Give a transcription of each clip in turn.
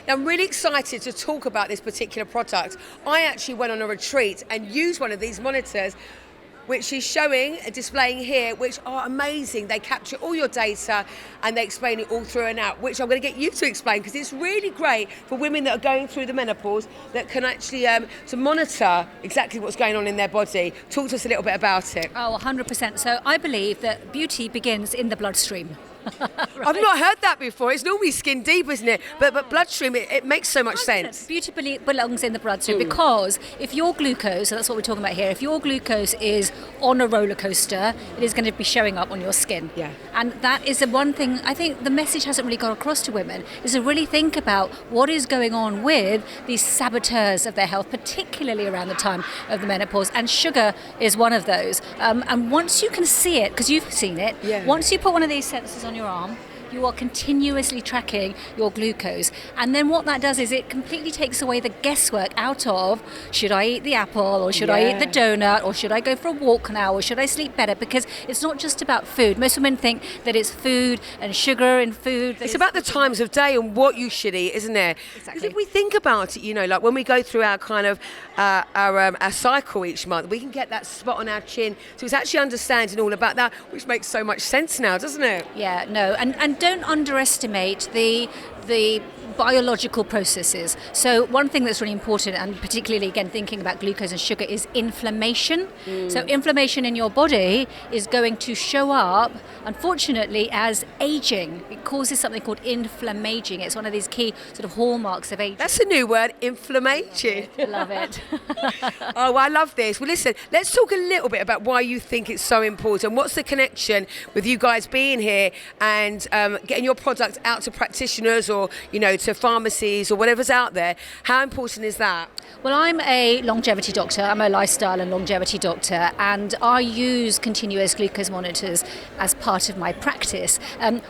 Now, I'm really excited to talk about this particular product. I actually went on a retreat and used one of these monitors, which she's showing and displaying here, which are amazing. They capture all your data and they explain it all through and out, which I'm going to get you to explain, because it's really great for women that are going through the menopause that can actually to monitor exactly what's going on in their body. Talk to us a little bit about it. Oh, 100%. So I believe that beauty begins in the bloodstream. Right. I've not heard that before. It's normally skin deep, isn't it? But bloodstream, it makes so much sense. Beauty belongs in the bloodstream because if your glucose, so that's what we're talking about here, if your glucose is on a roller coaster, it is going to be showing up on your skin. Yeah. And that is the one thing, I think the message hasn't really got across to women, is to really think about what is going on with these saboteurs of their health, particularly around the time of the menopause. And sugar is one of those. And once you can see it, because you've seen it, once you put one of these sensors on your arm, you are continuously tracking your glucose. And then what that does is it completely takes away the guesswork out of, should I eat the apple, or should I eat the donut, or should I go for a walk now, or should I sleep better? Because it's not just about food. Most women think that it's food and sugar in food. It's about the times of day and what you should eat, isn't it? Exactly. Because if we think about it, like when we go through our kind of our cycle each month, we can get that spot on our chin. So it's actually understanding all about that, which makes so much sense now, doesn't it? Yeah, no, and don't underestimate the biological processes. So one thing that's really important, and particularly again thinking about glucose and sugar, is inflammation. So inflammation in your body is going to show up, unfortunately, as aging. It causes something called inflammaging. It's one of these key sort of hallmarks of aging. That's a new word, inflammaging. I love it. Oh, I love this. Well, listen, let's talk a little bit about why you think it's so important. What's the connection with you guys being here and getting your product out to practitioners or, to pharmacies or whatever's out there? How important is that? Well, I'm a longevity doctor. I'm a lifestyle and longevity doctor, and I use continuous glucose monitors as part of my practice,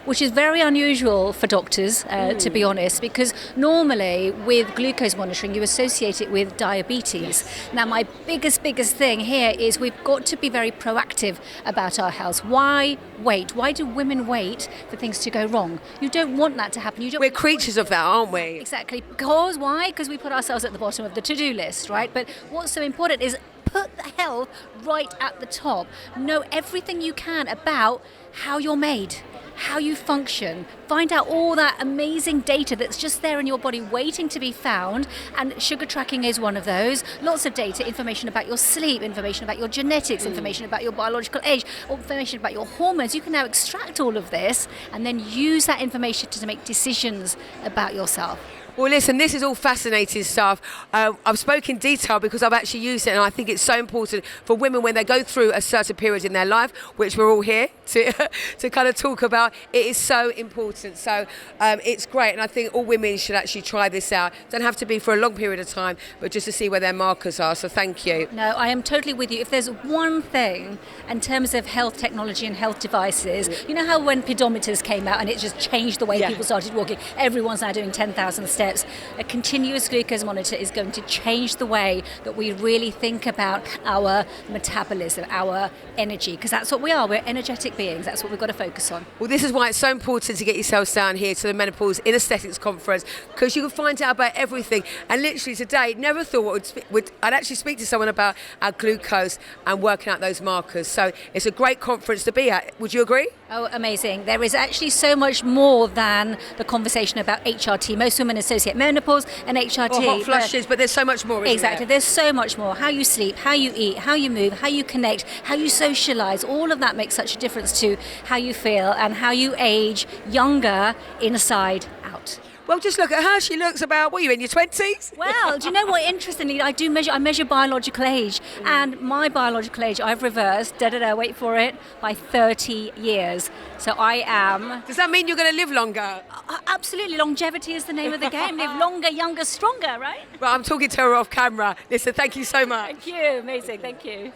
which is very unusual for doctors, to be honest, because normally with glucose monitoring you associate it with diabetes. Now, my biggest thing here is we've got to be very proactive about our health. Why wait? Why do women wait for things to go wrong? You don't want that to happen. We're creatures of that, aren't we? Exactly. Because why? Because we put ourselves at the bottom of the to-do list, right? But what's so important is put the health right at the top. Know everything you can about how you're made, how you function. Find out all that amazing data that's just there in your body waiting to be found, and sugar tracking is one of those. Lots of data, information about your sleep, information about your genetics, information about your biological age, information about your hormones. You can now extract all of this and then use that information to make decisions about yourself. Well, listen, this is all fascinating stuff. I've spoken in detail because I've actually used it, and I think it's so important for women when they go through a certain period in their life, which we're all here to kind of talk about. It is so important. So it's great, and I think all women should actually try this out. Don't have to be for a long period of time, but just to see where their markers are. So thank you. No, I am totally with you. If there's one thing in terms of health technology and health devices, you know how when pedometers came out and it just changed the way people started walking, everyone's now doing 10,000 steps. A continuous glucose monitor is going to change the way that we really think about our metabolism, our energy, because that's what we are. We're energetic beings. That's what we've got to focus on. Well, this is why it's so important to get yourselves down here to the Menopause In Aesthetics conference, because you can find out about everything. And literally today, never thought I'd actually speak to someone about our glucose and working out those markers. So it's a great conference to be at. Would you agree? Oh, amazing. There is actually so much more than the conversation about HRT. Most women associate menopause and HRT. Or hot flushes, but there's so much more, isn't Exactly. there? There's so much more. How you sleep, how you eat, how you move, how you connect, how you socialise. All of that makes such a difference to how you feel and how you age younger inside out. Well, just look at her. She looks about, what are you, in your 20s? Well, do you know what? Interestingly, I measure biological age, and my biological age I've reversed, wait for it, by 30 years. So I am... Does that mean you're going to live longer? Absolutely. Longevity is the name of the game. Live longer, younger, stronger, right? Well, I'm talking to her off camera. Listen, thank you so much. Thank you. Amazing. Thank you.